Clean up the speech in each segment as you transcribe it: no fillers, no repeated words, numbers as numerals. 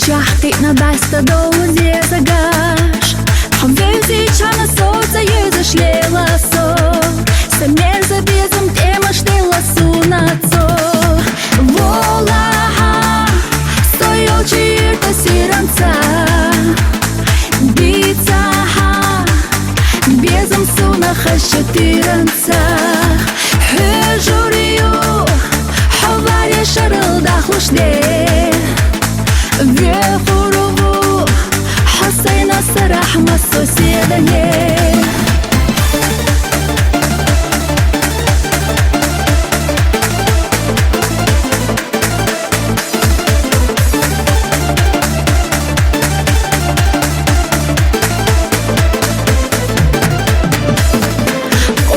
Чахтина баста доузе загаш Хаввези чана солнца езашлела со Самер за безом тема штела сунацо Волаха стоял чирта сиранца Бицаха безом сунаха шатиранца Хежурию حوالي شرلدا خوشدي بيخورو حسينا الصراح مصو سيدني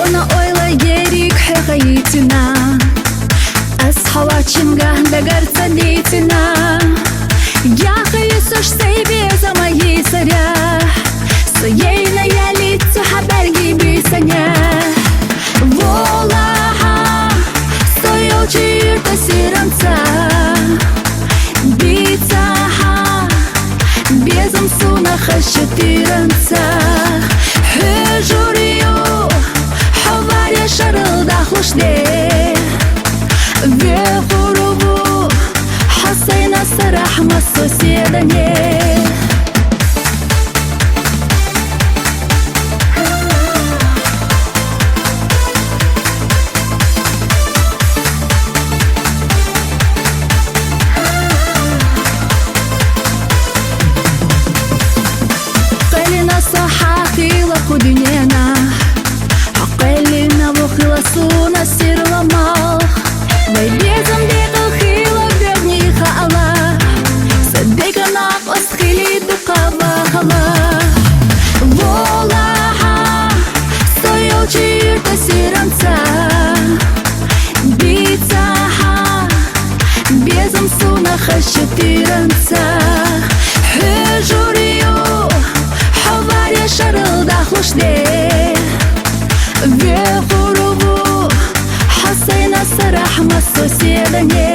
Ona oyla gerik hegaytina Хавачинга дагарца литина Я хайсуш сейбе за моей царя Соейная лицо хабарги бисаня Волаха стоял чирта сиранца Бицаха безом сунаха шатиранца Хежурию хаваря шарылда хушде بيخورو حسينا الصراح مصو سيدني قلنا صحاتي لكو دنيانا قلنا وخلصونا السر لمال Мы безом декал хила бедниха Аллах Садека нақос хили дукава хала Волаха стоял чирта сиранца Бицаха безом сунаха шатиранца Хежурию حوالي شرلدا خوشدي بيخورو حسينا الصراح مصو سيدني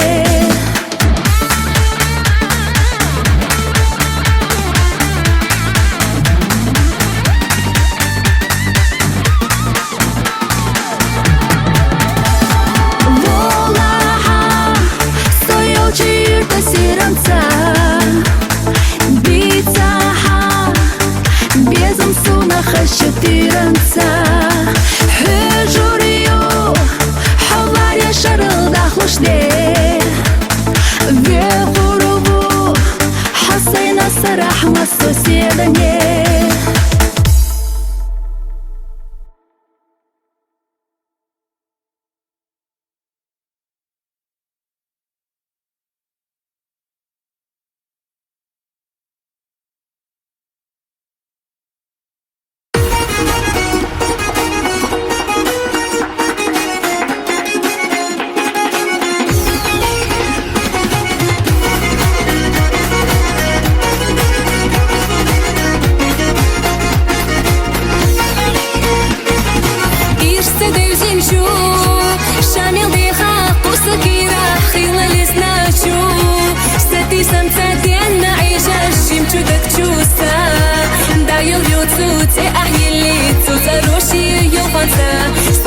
Волаха стоял чирта сиранца Бицаха безом сунаха шатиранца Хежурию حوالي شرلدا خوشدي بيخورو حسينا الصراح مصو سيدني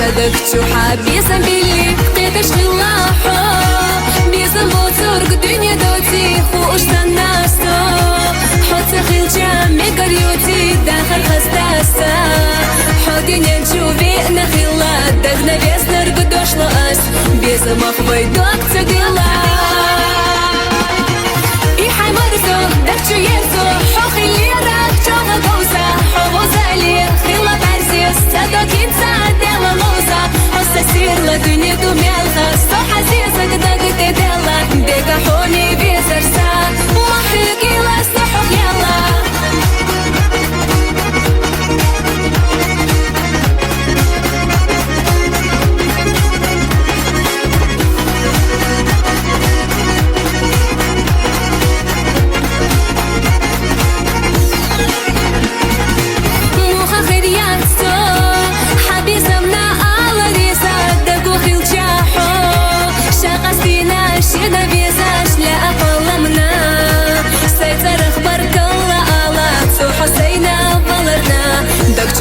صدقت حابيسا بلي قيتش غلاحو بيسا موتورك دنيا دوتي خوش تناسو حط خيل جامي قريوتي داخل خستاسا حودي نجوبي نخيلا دغنا بيس نرقدوش لأس بيسا مخبي دوك تقلا إيحاي مرزو دكتو يزو حوخي ليراك جوغا قوسا حوزالي خيلا برزيس صدقين سادلا موزا سير لدنيا دميالها سو حزيزك دقت ديلا ديقا حوني بيزرسا وحيقي لا سحق يلا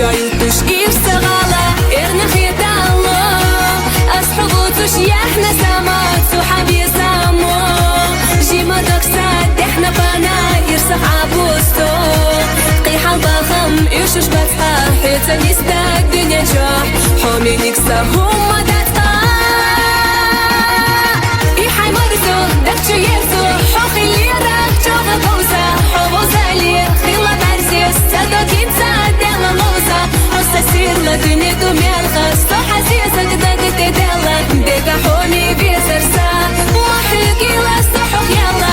شايطش إبسغالة إرنخ يدالو أصحبوتش يحنا سامات وحبي سامو جيما دكسات إحنا بنا يرسخ عبوستو قيحة البخم يوشوش بطحة حيتا نستاك دنيا جاح حومي نكسا هما داتقا إيحاي مرزو دكتو يرزو حوخي ليراك جوغا بوزا حوزا لي خيلا برزيس تدوكين دела موزا حوصا سير لدنيا دوميالخا سто حزيزك داك تدلا ديكا حومي بيزرسا وحيقي لا سто حوخيالا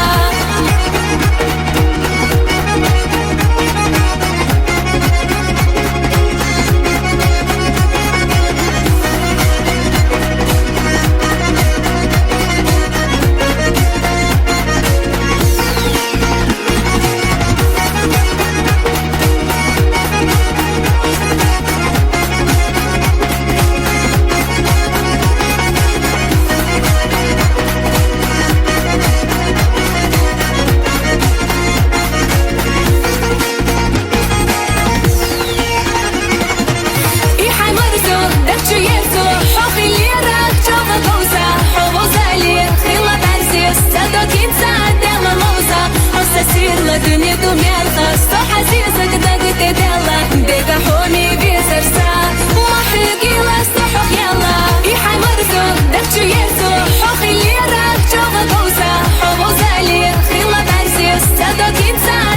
سير لدنيا دوميالخا سто حزيزك داك تدلا ديكا حومي بيزرسا وحيقي لا سто حوخيالا إيحاي مرزو داكتو يرزو حوخي ليراك جوغا بوزا حوزا لي خيلا برزيس تدوكين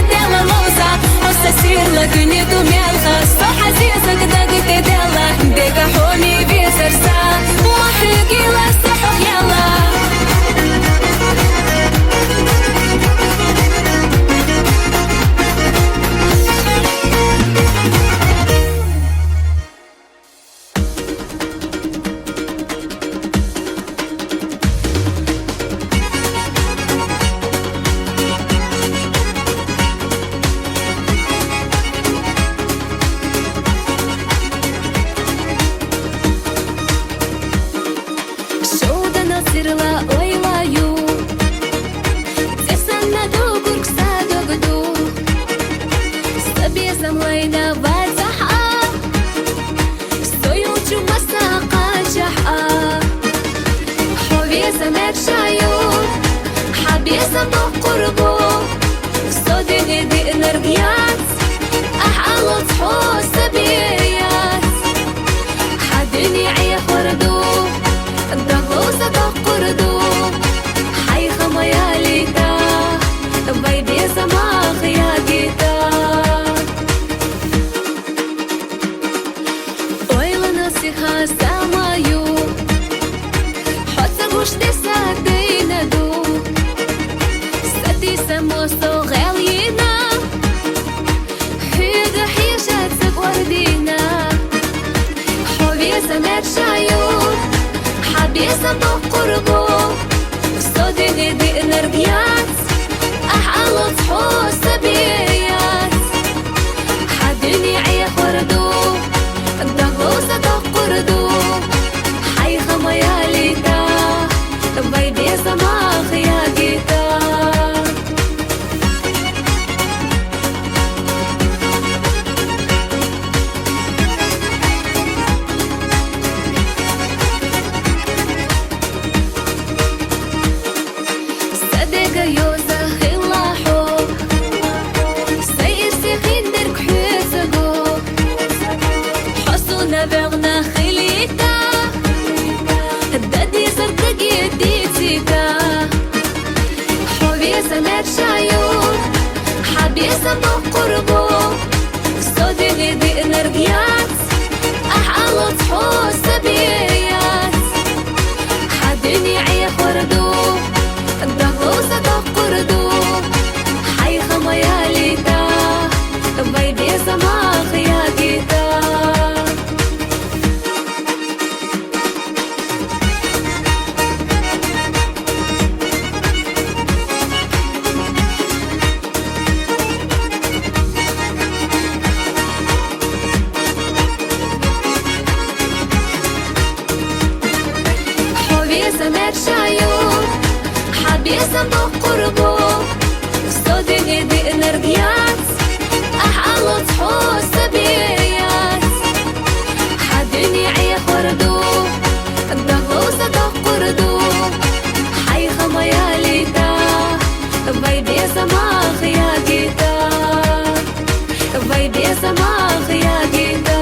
دела موزا حوصا سير لدنيا دوميالخا سто حزيزك داك تدلا ديكا حومي بيزرسا وحيقي لا سто حوخيالا Сырла ойлаю, тесанна дугурк садогду, с тобезом лайна вальзаха, стою чумасна качаха, ховезом экшаю, حبيزم بقربو, صدني دي энергият, أحالط حوس بيات, حدني عيخردو. Дагоса докурду, хайха моя лита, байбе замах я гита. Ойла насиха самаю, хотса гуште садейнаду, стати самосто гелина, хида хишат загвардина, ховеса мечаю. حبيزم بقربو صدني دي энергият أحالط حوس بيات حدني عيخردو دغوزة دقردو حيخة ميا ليتا بايبي زماخ يا جيتا Наверно, хилита, дади зартаги дитика, ховеза мечаю, حبيزم بقربو, صدني دي энергият, أحالط حوس بيات, حدني عيخردو, دغوزة دقردو, حيخة ميا ليتا, بايبي زماخ يا جيتا. حبيزم بقربو, صدني دي энергият, أحالط حوس بيات, وي بيسمع يا جدا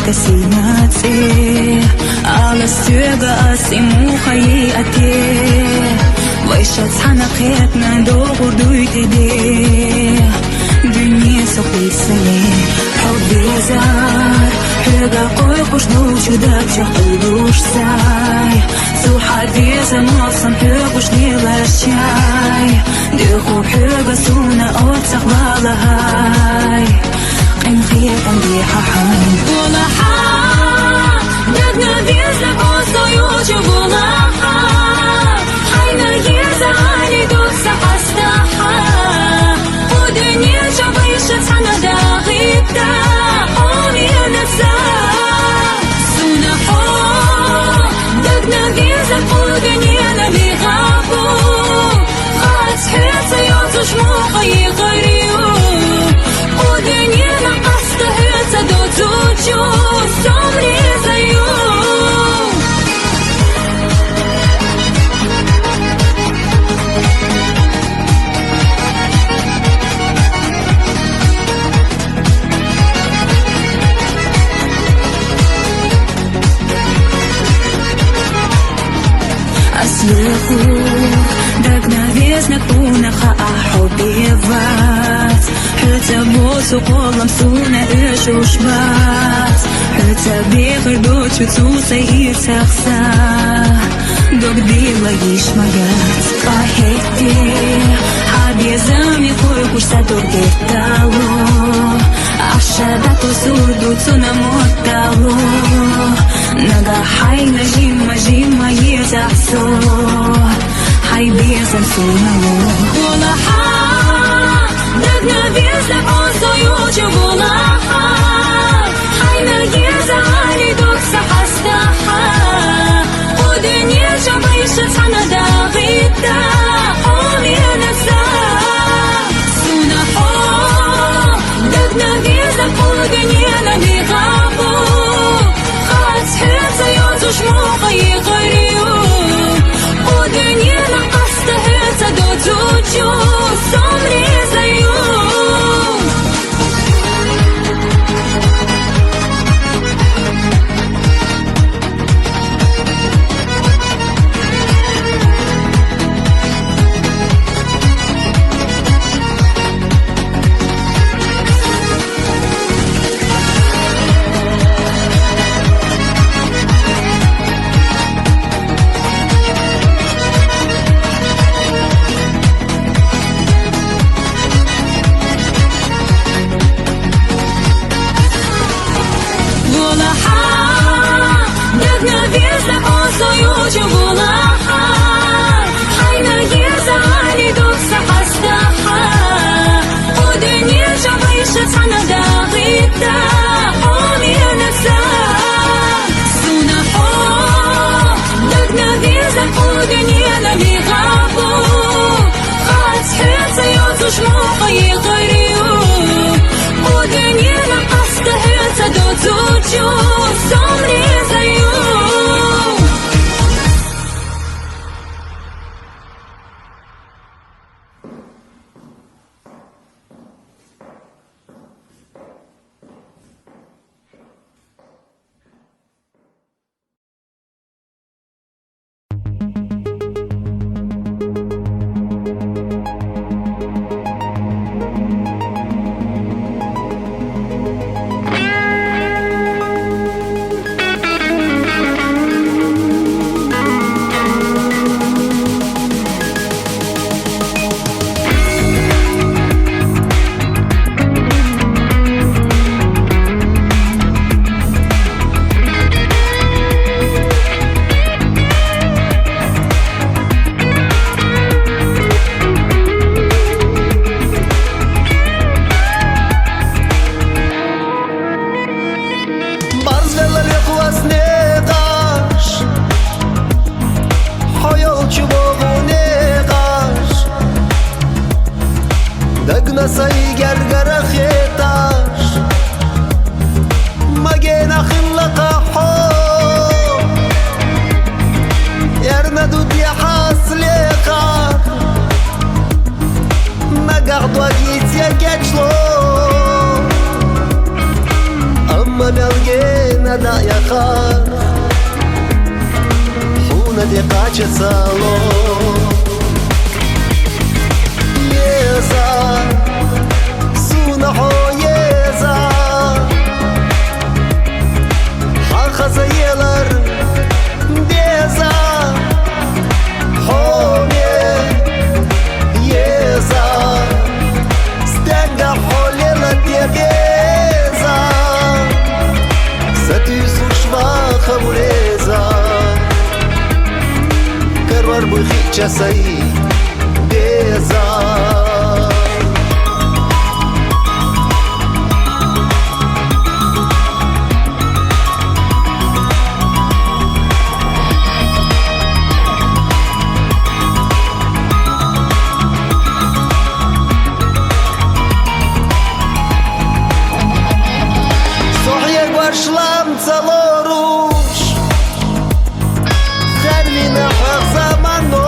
تسيماتي على السياقة أسيمو خيئتي ويشات حنقيتنا دوغ دويتي دي دنيا سوقي سلي حبي زار حيقا قوي قوش دوش وداك شقلوش ساي سو حديثة نوصن حيقوش نيلا الشاي ديخو حيقا سونا أوتسق بالهاي قيم خيطا بيحا حاي ولا حا دادنا بيزلك وصيوش ولا حا حينا يزا علي دوكسا حستاحا ودنيا شبيشة حنا داغيتا قومي نفسا سونا حا دادنا بيزلك ودنيا نبي غابو خات حيطة يوتش موخي غريو ودنيا نقصت حيطة вокруг. Догновесна кунаха ахубеват. Хыца босу колам суна эшушбат. Хыца бехыр дочу цуса ирцахса. Догдила ишмагат кахетте. Абезами кой курса догдетало. Ашада то сурду цуна мотало. Нага хайна жима жима езахсо. Хай безам сунало. Гулаха, догновесна осоючу гулаха. Хайна еза али докса хастаха. Удыне жабайша цана дагита. Омирнаса сунахо. Догновесна удыне набегабу. Хацхеца йозуш моха егорию. Удыне на астахеца доцучу. Сомрезаю. Догновесна осоючу гулаха. Хайна еза али докса хастаха. Удыне жабайша цана дагита. Омирнаса сунахо. Догновесна удыне набегабу. Хацхеца йозуш моха егорию. Удыне на астахеца доцучу. Сомрезаю. Замано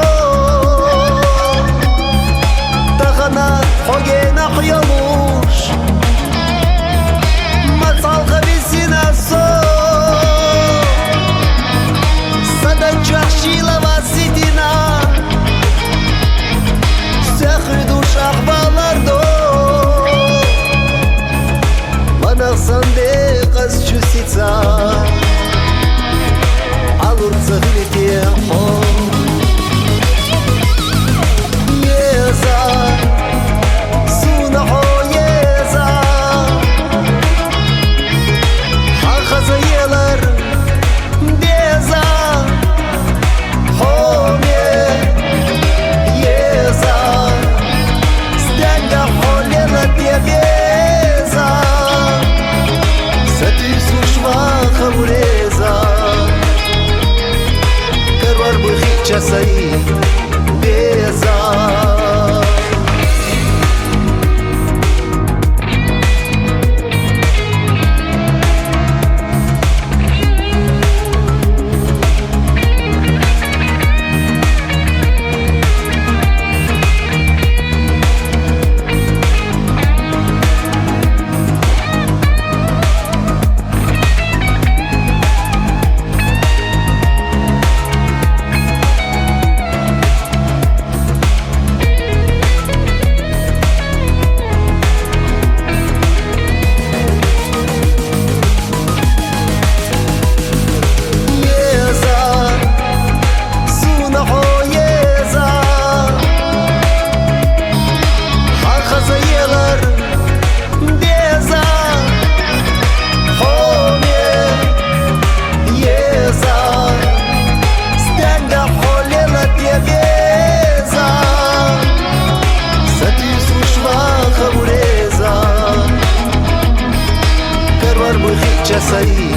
چسایی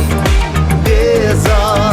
بیزار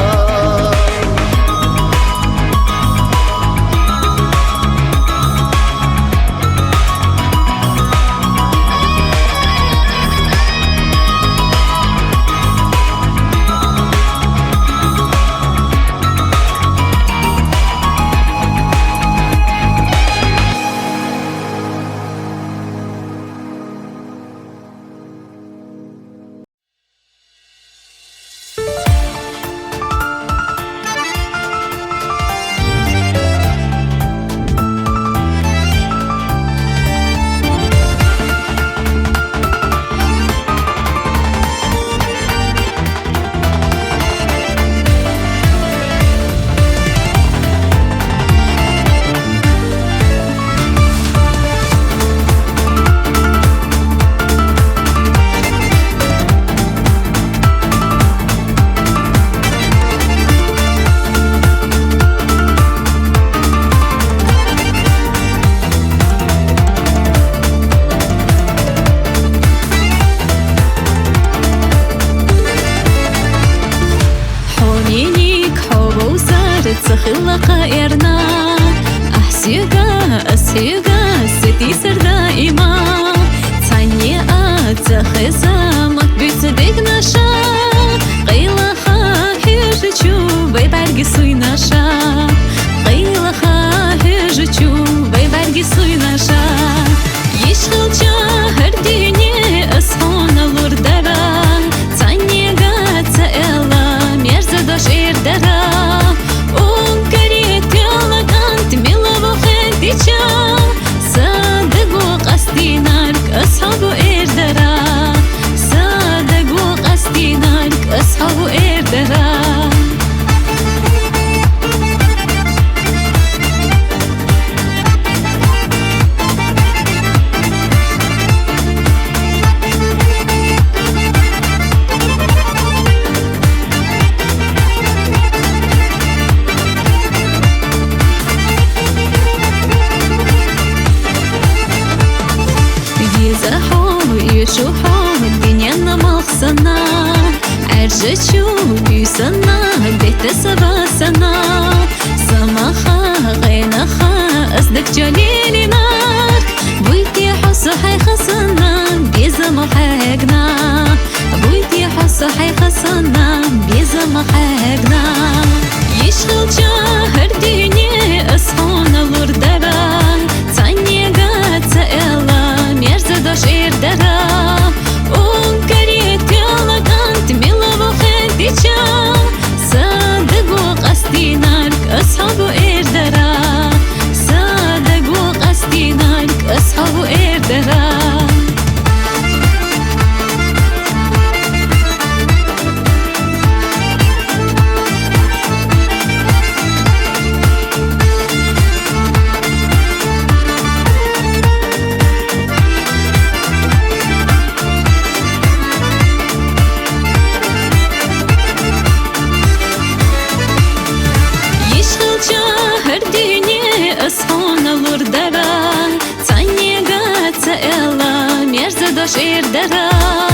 تخلق إرنا أحسيقا أسيقا ستي سر دائما تانية تخزا مكبت ديك نشا قيلة خاهر چوبي برگي سوي نشا قيلة خاهر چوبي برگي سوي نشا يشغل جاهر ديني أسخون الوردرا تانية غاتا إلا ميرزا دوش إردرا صادق قصدي نارك أصحاب إردرا صادق قصدي نارك أصحاب إردرا يشوحو الدنيا مخصنا عرجتشو بيسنا بيت سبا سنا سماخا غينخا أصدق جليلي نارك بويتي حسو حي خصنا بيزم حقنا بويتي حسو حي خصنا بيزم حقنا يشغل جاهر ديني أصحون الوردرا تاني قاتا إلا ميرزا دوش إردرا صادق قصدي نارك أصحاب إردرا صادق قصدي نارك أصحاب إردرا أصحون الوردرا تاني قاتا إلا ميرزا دوش إردرا